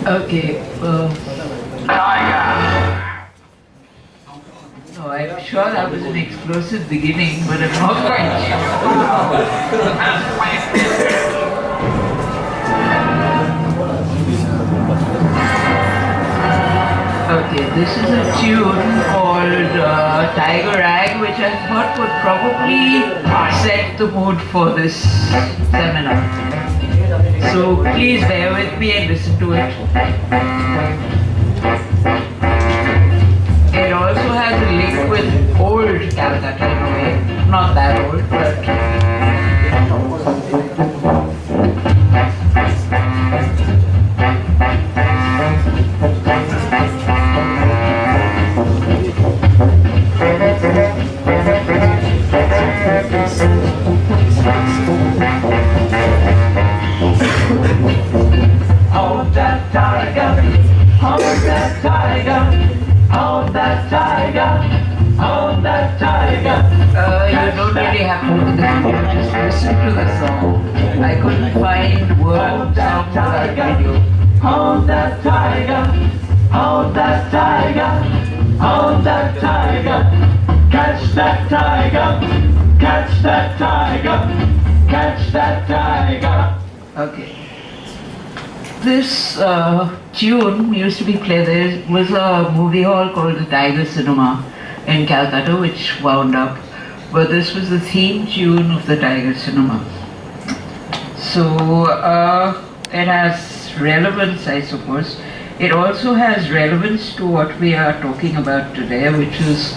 Okay. No, I'm sure that was an explosive beginning, but I'm not quite sure. Okay, this is a tune called Tiger Rag, which I thought would probably set the mood for this seminar. So please bear with me and listen to it. It also has a link with old Calcutta in a way. Not that old, but... Hold that tiger, hold that tiger, hold that tiger, hold that tiger. You don't really have to do this, you just listen to the song. I couldn't find words of that video. Hold that tiger, hold that tiger, hold that tiger, catch that tiger, catch that tiger, catch that tiger. Okay. This tune used to be played. There was a movie hall called the Tiger Cinema in Calcutta, which wound up. But this was the theme tune of the Tiger Cinema. So it has relevance, I suppose. It also has relevance to what we are talking about today, which is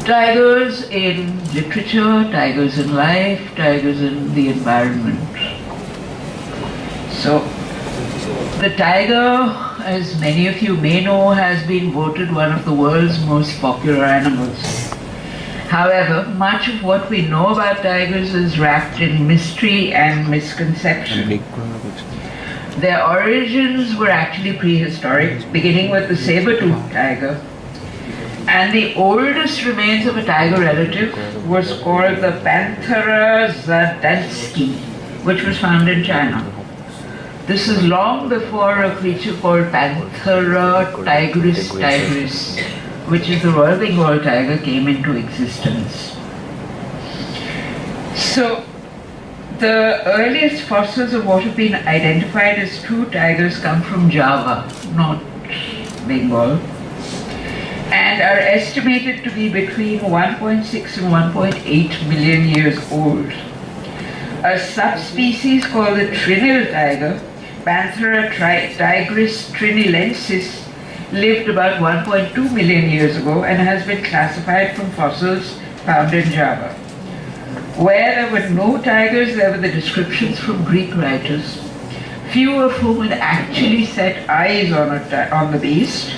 tigers in literature, tigers in life, tigers in the environment. So, the tiger, as many of you may know, has been voted one of the world's most popular animals. However, much of what we know about tigers is wrapped in mystery and misconception. Their origins were actually prehistoric, beginning with the saber-toothed tiger. And the oldest remains of a tiger relative was called the Panthera zadansky, which was found in China. This is long before a creature called Panthera tigris, which is the Royal Bengal tiger, came into existence. So, the earliest fossils of what have been identified as true tigers come from Java, not Bengal, and are estimated to be between 1.6 and 1.8 million years old. A subspecies called the trinil tiger, Panthera tigris trinilensis, lived about 1.2 million years ago and has been classified from fossils found in Java. Where there were no tigers, there were the descriptions from Greek writers, few of whom had actually set eyes on the beast,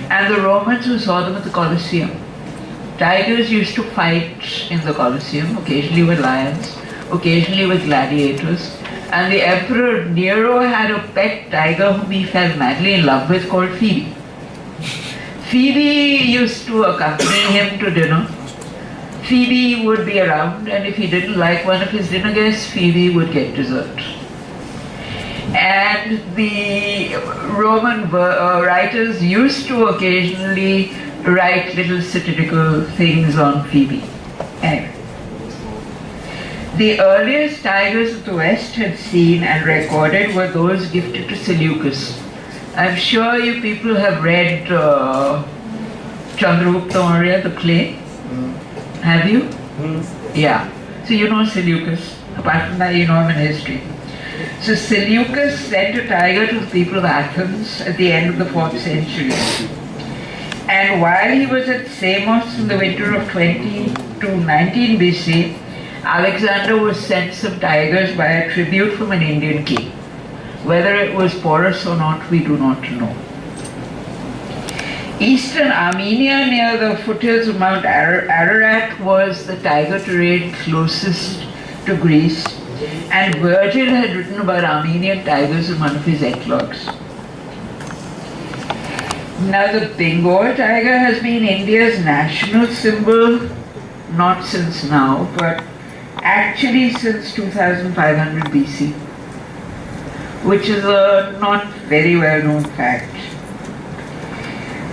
and the Romans who saw them at the Colosseum. Tigers used to fight in the Colosseum, occasionally with lions, occasionally with gladiators, and the Emperor Nero had a pet tiger whom he fell madly in love with called Phoebe. Phoebe used to accompany him to dinner. Phoebe would be around, and if he didn't like one of his dinner guests, Phoebe would get dessert. And the Roman writers used to occasionally write little satirical things on Phoebe. Anyway. The earliest tigers that the West had seen and recorded were those gifted to Seleucus. I'm sure you people have read Chandragupta Maurya, the play. Have you? Yeah. So you know Seleucus. Apart from that, you know him in history. So Seleucus sent a tiger to the people of Athens at the end of the 4th century. And while he was at Samos in the winter of 20 to 19 BC, Alexander was sent some tigers by a tribute from an Indian king. Whether it was porous or not, we do not know. Eastern Armenia, near the foothills of Mount Ararat, was the tiger terrain closest to Greece, and Virgil had written about Armenian tigers in one of his eclogues. Now, the Bengal tiger has been India's national symbol, not since now, but actually since 2500 BC. which is a not very well known fact.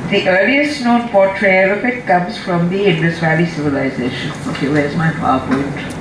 The earliest known portrayal of it comes from the Indus Valley civilization. Okay, where's my PowerPoint?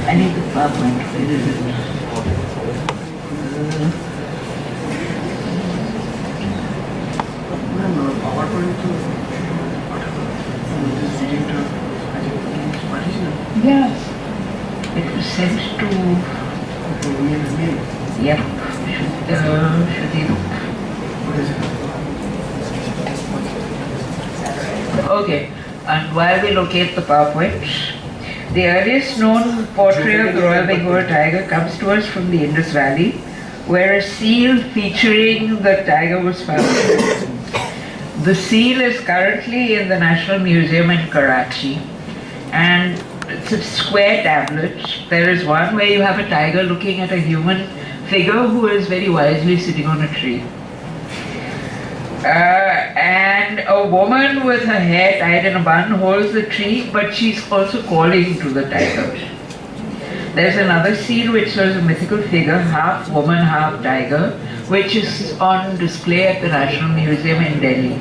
I need the PowerPoint. Where is it? Yes. It was sent to. Yep. Should you look? Okay. And while we locate the PowerPoint, the earliest known portrait of the Royal Bengal tiger comes to us from the Indus Valley, where a seal featuring the tiger was found. The seal is currently in the National Museum in Karachi, and it's a square tablet. There is one where you have a tiger looking at a human figure who is very wisely sitting on a tree. And a woman with her hair tied in a bun holds the tree, but she's also calling to the tiger. There's another seal which shows a mythical figure, half woman, half tiger, which is on display at the National Museum in Delhi.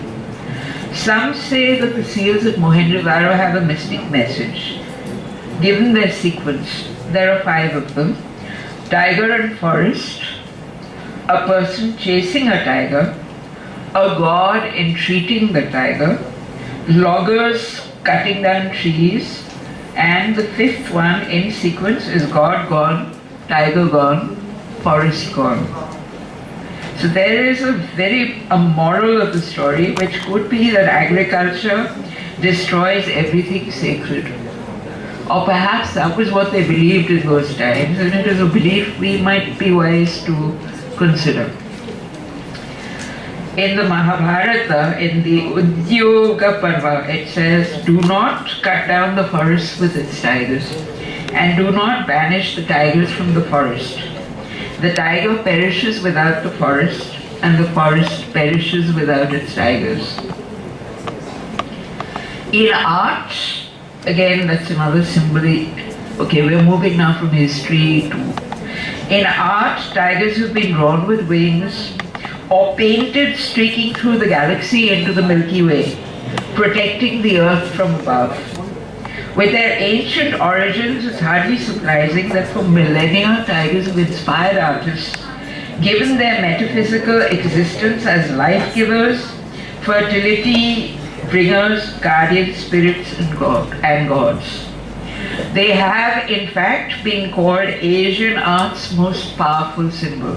Some say that the seals at Mohenjo-daro have a mystic message. Given their sequence, there are 5 of them: tiger and forest, a person chasing a tiger, a god entreating the tiger, loggers cutting down trees, and the 5th one in sequence is God gone, tiger gone, forest gone. So there is a moral of the story, which could be that agriculture destroys everything sacred. Or perhaps that was what they believed in those times, and it is a belief we might be wise to consider. In the Mahabharata, in the Udyoga Parva, it says, do not cut down the forest with its tigers, and do not banish the tigers from the forest. The tiger perishes without the forest, and the forest perishes without its tigers. In art, again, that's another symbol. Okay, we're moving now from history to... In art, tigers have been drawn with wings, or painted streaking through the galaxy into the Milky Way, protecting the earth from above. With their ancient origins, it's hardly surprising that for millennia tigers have inspired artists, given their metaphysical existence as life-givers, fertility bringers, guardian spirits and gods. They have, in fact, been called Asian art's most powerful symbol.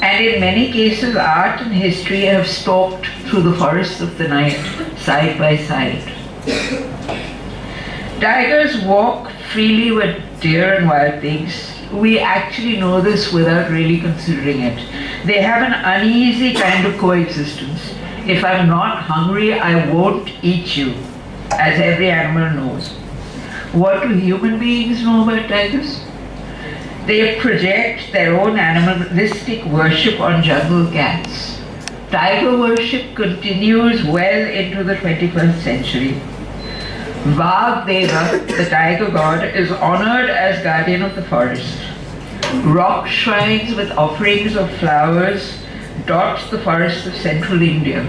And in many cases, art and history have stalked through the forests of the night, side by side. Tigers walk freely with deer and wild pigs. We actually know this without really considering it. They have an uneasy kind of coexistence. If I'm not hungry, I won't eat you, as every animal knows. What do human beings know about tigers? They project their own animalistic worship on jungle cats. Tiger worship continues well into the 21st century. Vagdeva, the tiger god, is honored as guardian of the forest. Rock shrines with offerings of flowers dot the forests of central India.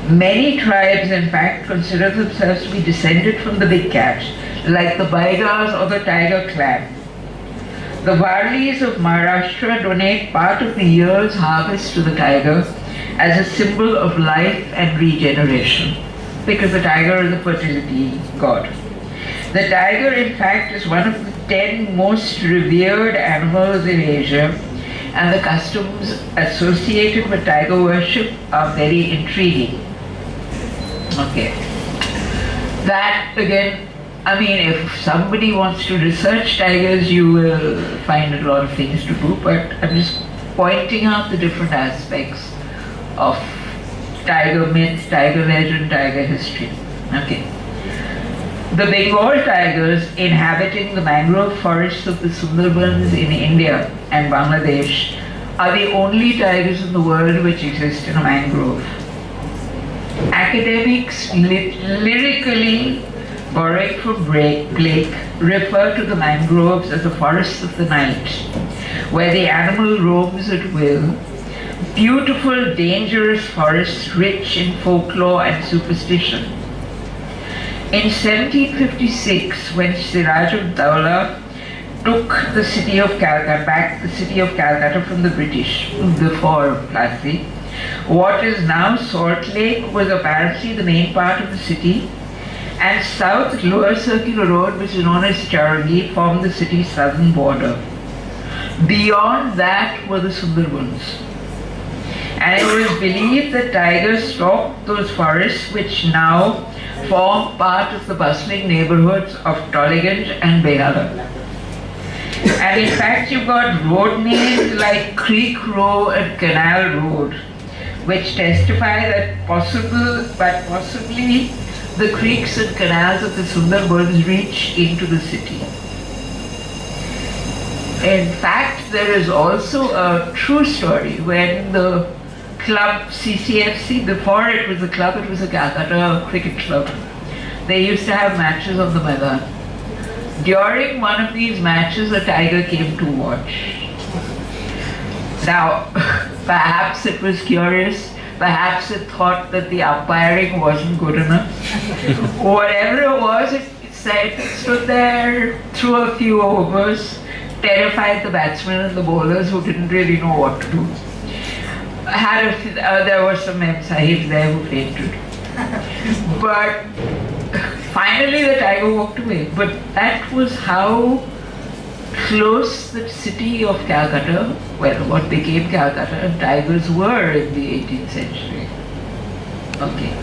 Many tribes, in fact, consider themselves to be descended from the big cat, like the Baigas or the tiger clan. The Varlis of Maharashtra donate part of the year's harvest to the tiger as a symbol of life and regeneration, because the tiger is a fertility god. The tiger, in fact, is one of the 10 most revered animals in Asia, and the customs associated with tiger worship are very intriguing. Okay. That, again, I mean, if somebody wants to research tigers, you will find a lot of things to do, but I'm just pointing out the different aspects of tiger myth, tiger legend, tiger history. Okay. The Bengal tigers inhabiting the mangrove forests of the Sundarbans in India and Bangladesh are the only tigers in the world which exist in a mangrove. Academics lyrically, borrowed from Blake, refer to the mangroves as the forests of the night, where the animal roams at will. Beautiful, dangerous forests rich in folklore and superstition. In 1756, when Siraj-ud-Dawla took the city of Calcutta, back the city of Calcutta from the British, before Plassey, what is now Salt Lake was apparently the main part of the city, and South Lower Circular Road, which is known as Charangi, formed the city's southern border. Beyond that were the Sundarbans. And it was believed that tigers stalked those forests which now form part of the bustling neighborhoods of Tollygunge and Behala. And in fact, you've got road names like Creek Row and Canal Road, which testify that possibly the creeks and canals of the Sundarbans reach into the city. In fact, there is also a true story when the club CCFC, before it was a club, it was a Calcutta cricket club. They used to have matches on the Maidan. During one of these matches, a tiger came to watch. Now, perhaps it was curious, perhaps it thought that the umpiring wasn't good enough. Whatever it was, it stood there, threw a few overs, terrified the batsmen and the bowlers who didn't really know what to do. There were some Mem Sahibs there who fainted. But finally the tiger walked away. But that was how close the city of Calcutta, well, what became Calcutta, and tigers were in the 18th century. Okay.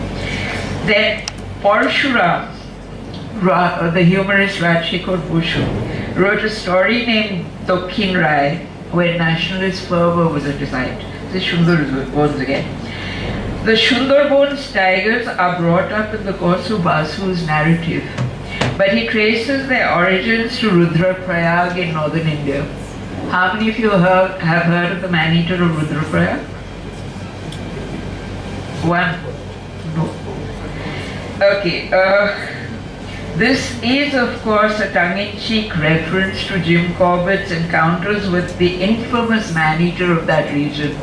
Then Parshuram, the humorist Rajshekhar Basu, wrote a story named Dokhin Rai, where nationalist fervor was at its height. The Sundarbans again. The Sundarbans tigers are brought up in the course of Basu's narrative, but he traces their origins to Rudraprayag in northern India. How many of you have heard of the man-eater of Rudraprayag? One? No. Okay. This is, of course, a tongue-in-cheek reference to Jim Corbett's encounters with the infamous man-eater of that region.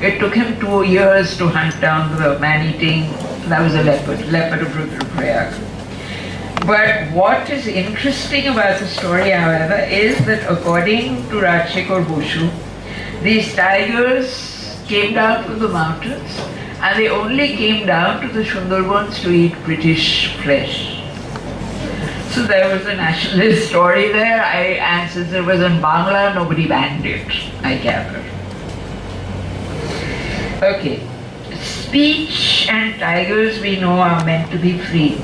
It took him 2 years to hunt down the man-eating, that was a leopard of Rudraprayag. But what is interesting about the story, however, is that according to Rajshekhar Basu, these tigers came down from the mountains and they only came down to the Sundarbans to eat British flesh. So there was a nationalist story there, and since it was in Bangla, nobody banned it, I gather. Okay, speech and tigers we know are meant to be free.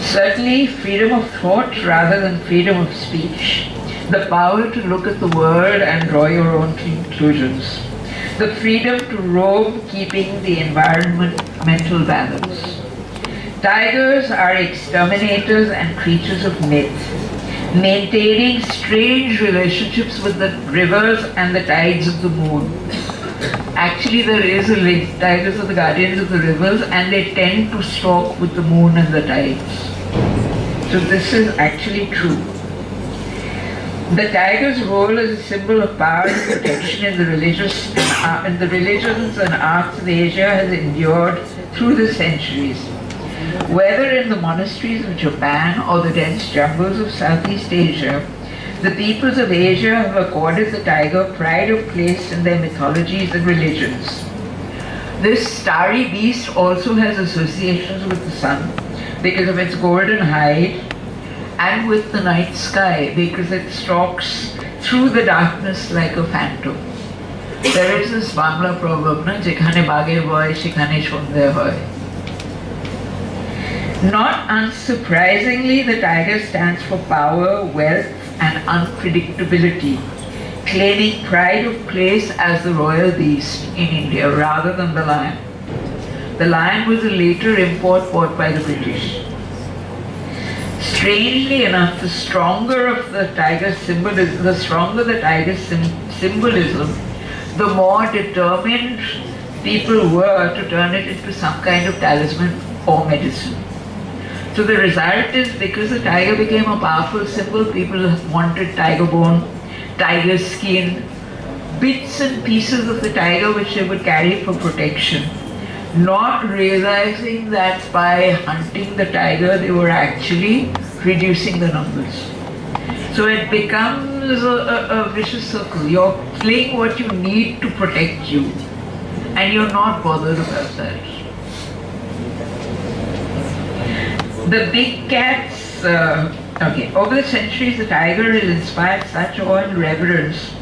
Certainly freedom of thought rather than freedom of speech. The power to look at the world and draw your own conclusions. The freedom to roam, keeping the environmental balance. Tigers are exterminators and creatures of myth, maintaining strange relationships with the rivers and the tides of the moon. Actually, there is a link. Tigers are the guardians of the rivers and they tend to stalk with the moon and the tides. So this is actually true. The tiger's role as a symbol of power and protection in the religions and arts of Asia has endured through the centuries. Whether in the monasteries of Japan or the dense jungles of Southeast Asia, the peoples of Asia have accorded the tiger pride of place in their mythologies and religions. This starry beast also has associations with the sun because of its golden hide, and with the night sky because it stalks through the darkness like a phantom. There is this Bangla proverb, "Jekhane bagher boy, shekhane sondhe hoy." Not unsurprisingly, the tiger stands for power, wealth, and unpredictability, claiming pride of place as the royal beast in India rather than the lion. The lion was a later import bought by the British. Strangely enough, the stronger the tiger's symbolism, the more determined people were to turn it into some kind of talisman or medicine. So the result is, because the tiger became a powerful symbol, people wanted tiger bone, tiger skin, bits and pieces of the tiger which they would carry for protection, not realizing that by hunting the tiger they were actually reducing the numbers. So it becomes a vicious circle. You're killing what you need to protect you, and you're not bothered about that. The big cats, over the centuries the tiger has inspired such awe and reverence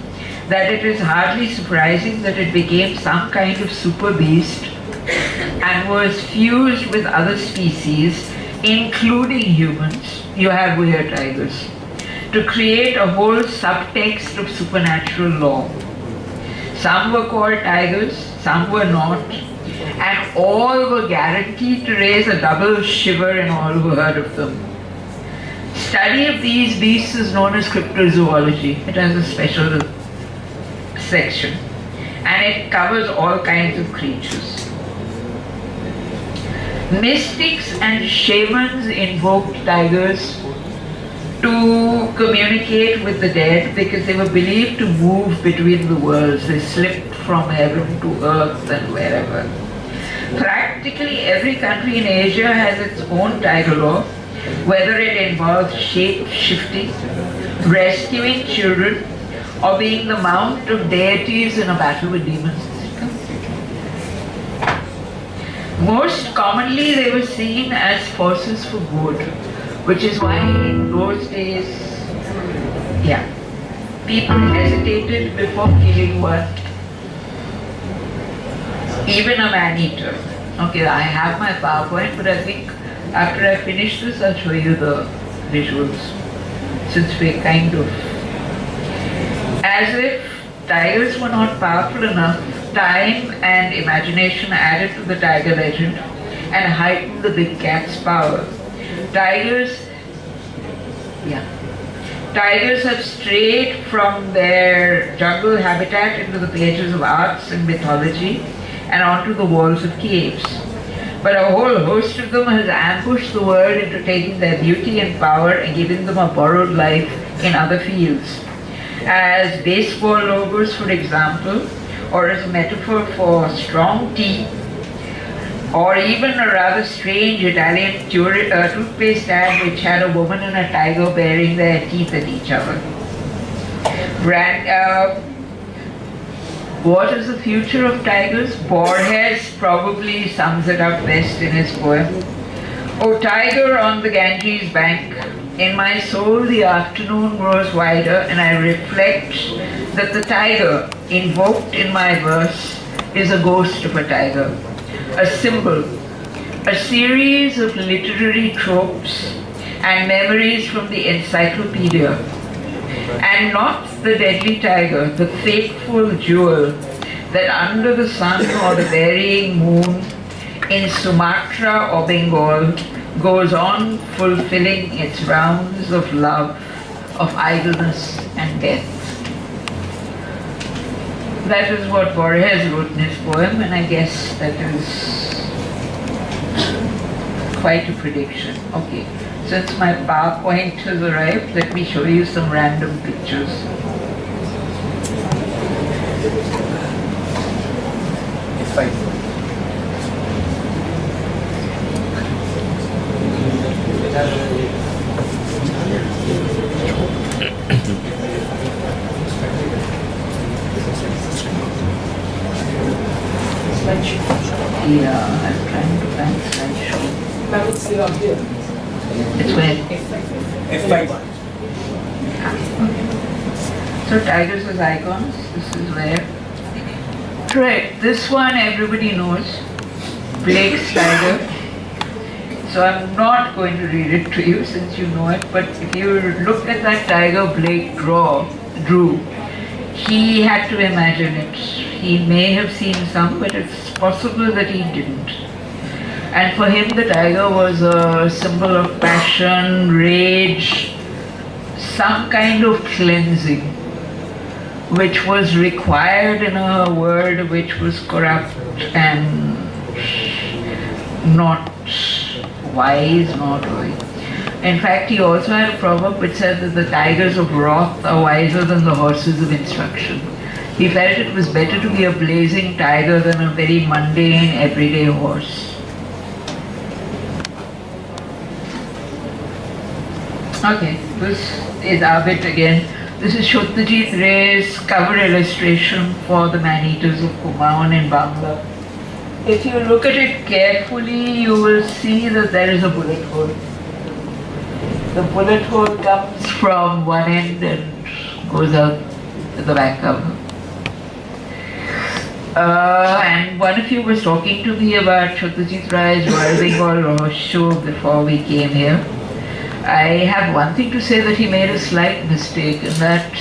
that it is hardly surprising that it became some kind of super beast and was fused with other species, including humans. You have weird tigers, to create a whole subtext of supernatural law. Some were called tigers, some were not, and all were guaranteed to raise a double shiver in all who heard of them. Study of these beasts is known as cryptozoology. It has a special section, and it covers all kinds of creatures. Mystics and shamans invoked tigers to communicate with the dead because they were believed to move between the worlds. They slipped from heaven to earth and wherever. Practically every country in Asia has its own tiger law, whether it involves shape-shifting, rescuing children, or being the mount of deities in a battle with demons. Most commonly they were seen as forces for good, which is why in those days, people hesitated before killing one, even a man-eater. Okay, I have my PowerPoint, but I think after I finish this, I'll show you the visuals, since we're kind of, as if tigers were not powerful enough, time and imagination added to the tiger legend and heightened the big cat's power. Tigers have strayed from their jungle habitat into the pages of arts and mythology and onto the walls of caves. But a whole host of them has ambushed the world into taking their beauty and power and giving them a borrowed life in other fields. As baseball logos, for example, or as a metaphor for strong teeth, or even a rather strange Italian toothpaste ad which had a woman and a tiger baring their teeth at each other. What is the future of tigers? Borges probably sums it up best in his poem. O tiger on the Ganges bank, in my soul the afternoon grows wider, and I reflect that the tiger invoked in my verse is a ghost of a tiger, a symbol, a series of literary tropes and memories from the encyclopedia, and not the deadly tiger, the fateful jewel that under the sun or the varying moon in Sumatra or Bengal goes on fulfilling its rounds of love, of idleness and death. That is what Borges wrote in his poem, and I guess that is quite a prediction. Okay, since my PowerPoint has arrived, let me show you some random pictures. It's fine. Yeah, I'm trying to find slideshow. That would sit on here. It's where? F5. So tigers as icons, this is where. Right, this one everybody knows. Blake's tiger. So I'm not going to read it to you since you know it, but if you look at that tiger Blake drew, he had to imagine it. He may have seen some, but it's possible that he didn't. And for him, the tiger was a symbol of passion, rage, some kind of cleansing, which was required in a world which was corrupt and not wise, not right. In fact, he also had a proverb which said that the tigers of wrath are wiser than the horses of instruction. He felt it was better to be a blazing tiger than a very mundane, everyday horse. Okay, this is our bit again. This is Satyajit Ray's cover illustration for the Man-Eaters of Kumaon in Bangla. If you look at it carefully, you will see that there is a bullet hole. The bullet hole comes from one end and goes out to the back cover. And one of you was talking to me about Satyajit Ray's Royal Bengal Rahasya before we came here. I have one thing to say, that he made a slight mistake in that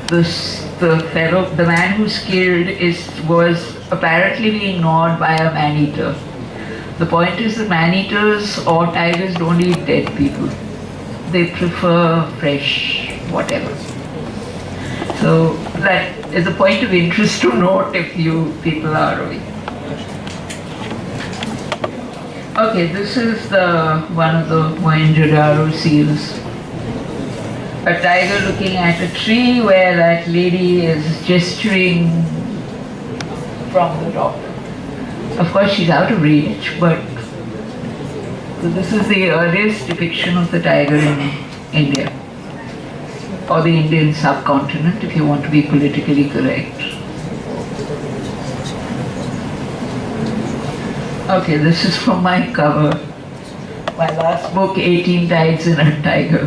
the man who's killed was apparently being gnawed by a man-eater. The point is that man-eaters or tigers don't eat dead people. They prefer fresh whatever. So that is a point of interest to note if you people are aware. Okay, this is one of the Mohenjo-daro seals. A tiger looking at a tree where that lady is gesturing from the top. Of course, she's out of reach, but so this is the earliest depiction of the tiger in India, or the Indian subcontinent, if you want to be politically correct. Okay, this is from my cover, my last book, 18 Tides in a Tiger.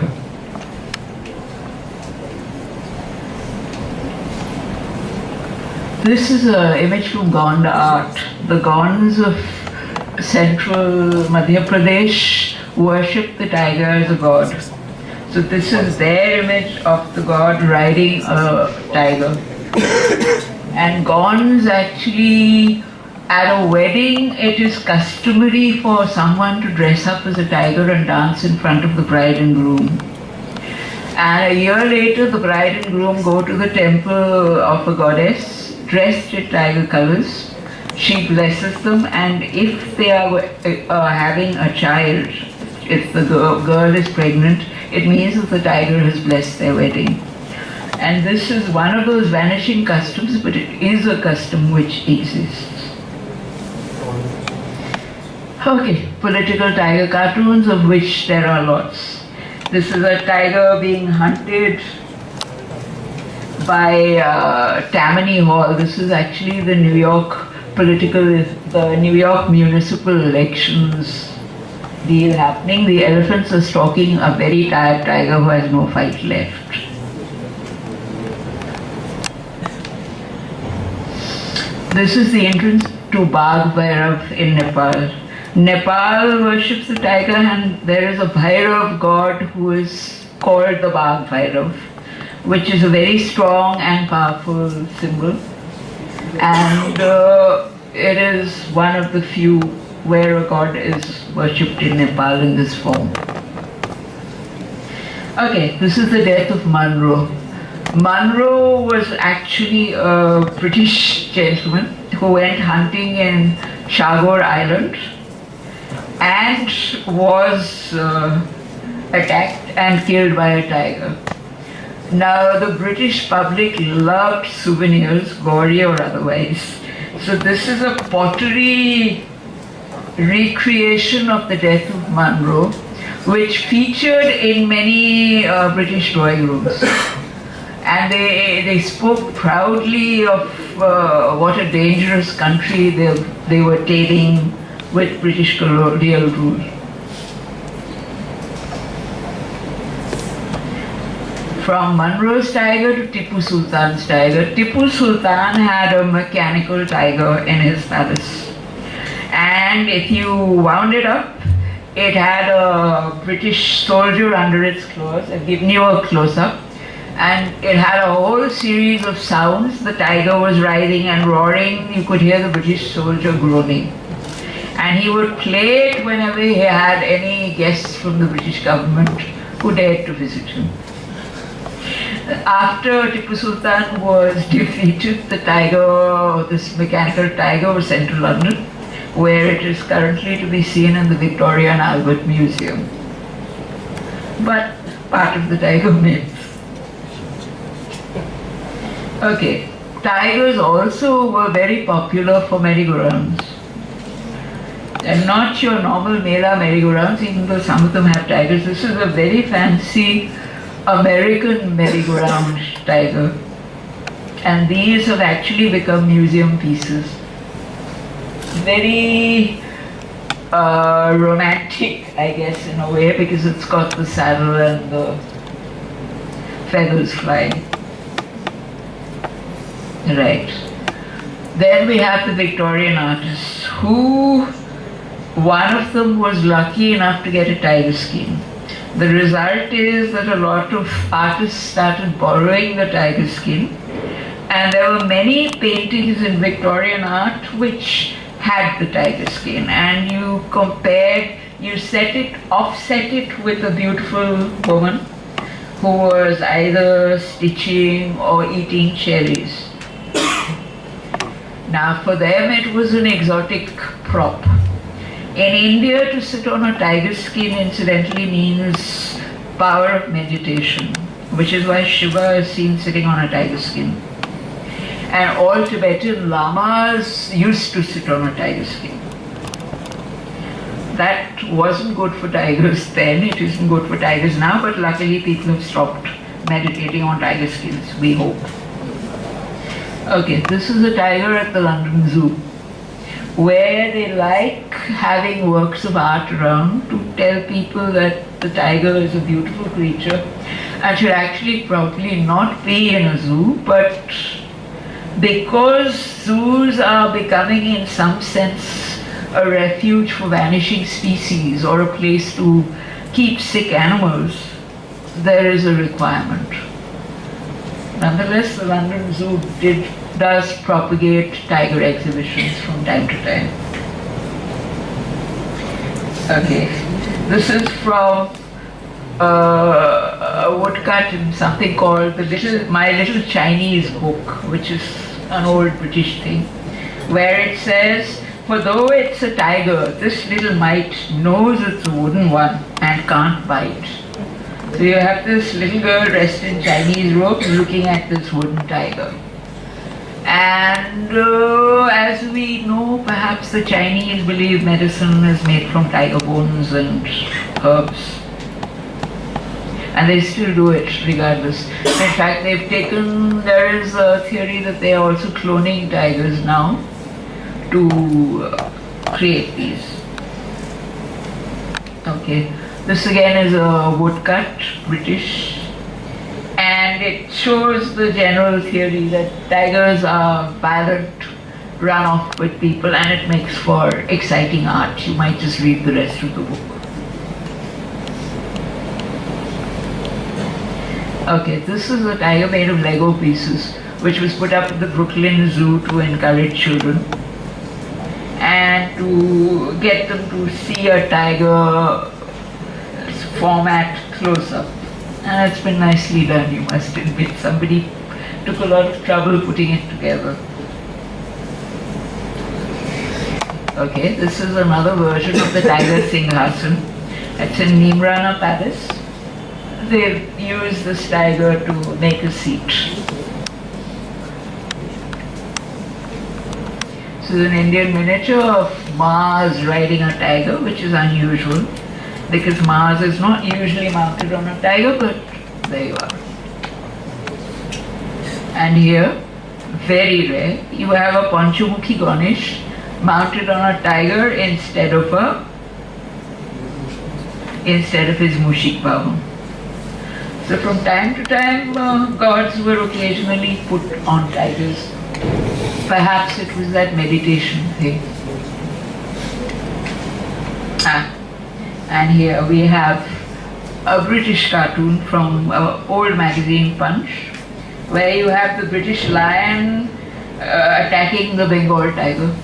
This is an image from Gond art. The Gonds of central Madhya Pradesh worship the tiger as a god. So this is their image of the god riding a tiger. And Gonds actually, at a wedding, it is customary for someone to dress up as a tiger and dance in front of the bride and groom. And a year later, the bride and groom go to the temple of a goddess dressed in tiger colors. She blesses them, and if they are having a child, if the girl is pregnant, it means that the tiger has blessed their wedding. And this is one of those vanishing customs, but it is a custom which exists. Okay, political tiger cartoons, of which there are lots. This is a tiger being hunted by Tammany Hall. This is actually the New York municipal elections deal happening. The elephants are stalking a very tired tiger who has no fight left. This is the entrance to Bagh Bhairav in Nepal. Nepal worships the tiger, and there is a Bhairav god who is called the Bagh Bhairav, which is a very strong and powerful symbol. And it is one of the few where a god is worshipped in Nepal in this form. Okay, this is the death of Munro. Munro was actually a British gentleman who went hunting in Chagor Island and was attacked and killed by a tiger. Now, the British public loved souvenirs, gory or otherwise. So this is a pottery recreation of the death of Munro, which featured in many British drawing rooms. And they spoke proudly of what a dangerous country they were taming with British colonial rule. From Munro's tiger to Tipu Sultan's tiger. Tipu Sultan had a mechanical tiger in his palace. And if you wound it up, It had a British soldier under its claws. I've given you a close-up. And it had a whole series of sounds. The tiger was writhing and roaring. You could hear the British soldier groaning. And he would play it whenever he had any guests from the British government who dared to visit him. After Tipu Sultan was defeated, the tiger, this mechanical tiger, was sent to London, where it is currently to be seen in the Victoria and Albert Museum. But part of the tiger myth. Okay, tigers also were very popular for merry-go-rounds. And not your normal Mela merry-go-rounds, even though some of them have tigers. This is a very fancy American merry-go-round tiger. And these have actually become museum pieces. Very romantic, I guess, in a way, because it's got the saddle and the feathers flying. Right. Then we have the Victorian artists, who one of them was lucky enough to get a tiger skin. The result is that a lot of artists started borrowing the tiger skin, and there were many paintings in Victorian art which had the tiger skin, and you compared, you offset it with a beautiful woman who was either stitching or eating cherries. Now for them it was an exotic prop. In India, to sit on a tiger skin incidentally means power of meditation, which is why Shiva is seen sitting on a tiger skin. And all Tibetan lamas used to sit on a tiger skin. That wasn't good for tigers then, it isn't good for tigers now, but luckily people have stopped meditating on tiger skins, we hope. Okay, this is a tiger at the London Zoo, where they like having works of art around to tell people that the tiger is a beautiful creature and should actually probably not be in a zoo, but because zoos are becoming in some sense a refuge for vanishing species or a place to keep sick animals, there is a requirement. Nonetheless, the London Zoo does propagate tiger exhibitions from time to time. Okay, this is from a woodcut in something called My Little Chinese Book, which is an old British thing, where it says, for though it's a tiger, this little mite knows it's a wooden one and can't bite. So you have this little girl dressed in Chinese robes looking at this wooden tiger. And as we know, perhaps the Chinese believe medicine is made from tiger bones and herbs. And they still do it regardless. In fact, there is a theory that they are also cloning tigers now to create these. Okay. This again is a woodcut, British, and it shows the general theory that tigers are violent, run off with people, and it makes for exciting art. You might just read the rest of the book. Okay, this is a tiger made of Lego pieces, which was put up at the Brooklyn Zoo to encourage children and to get them to see a tiger format close up. And it's been nicely done, you must admit. Somebody took a lot of trouble putting it together. Okay, this is another version of the Tiger Singhasan. It's in Nimrana Palace. They've used this tiger to make a seat. This is an Indian miniature of Mars riding a tiger, which is unusual, because Mars is not usually mounted on a tiger, but there you are. And here, very rare, you have a Panchamukhi Ganesh mounted on a tiger instead of his Mushik Bhavan. So from time to time, gods were occasionally put on tigers. Perhaps it was that meditation thing. And here we have a British cartoon from an old magazine Punch, where you have the British lion attacking the Bengal tiger.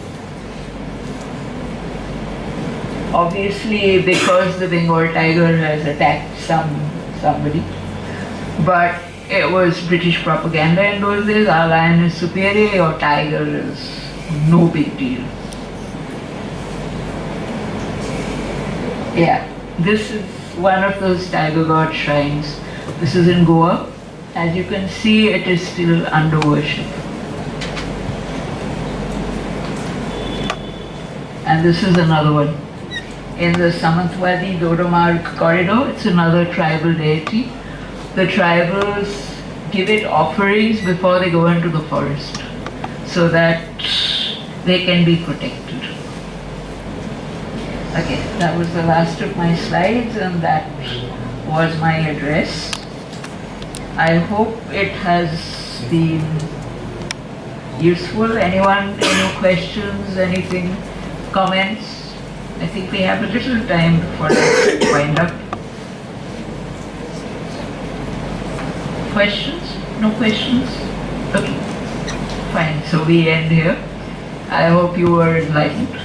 Obviously, because the Bengal tiger has attacked somebody, but it was British propaganda in those days. Our lion is superior, your tiger is no big deal. Yeah, this is one of those tiger god shrines. This is in Goa. As you can see, it is still under worship. And this is another one. In the Samantwadi Dodamarg corridor, it's another tribal deity. The tribals give it offerings before they go into the forest so that they can be protected. Okay, that was the last of my slides and that was my address. I hope it has been useful. Anyone, any questions, anything, comments? I think we have a little time before I wind up. Questions? No questions? Okay, fine. So we end here. I hope you were enlightened.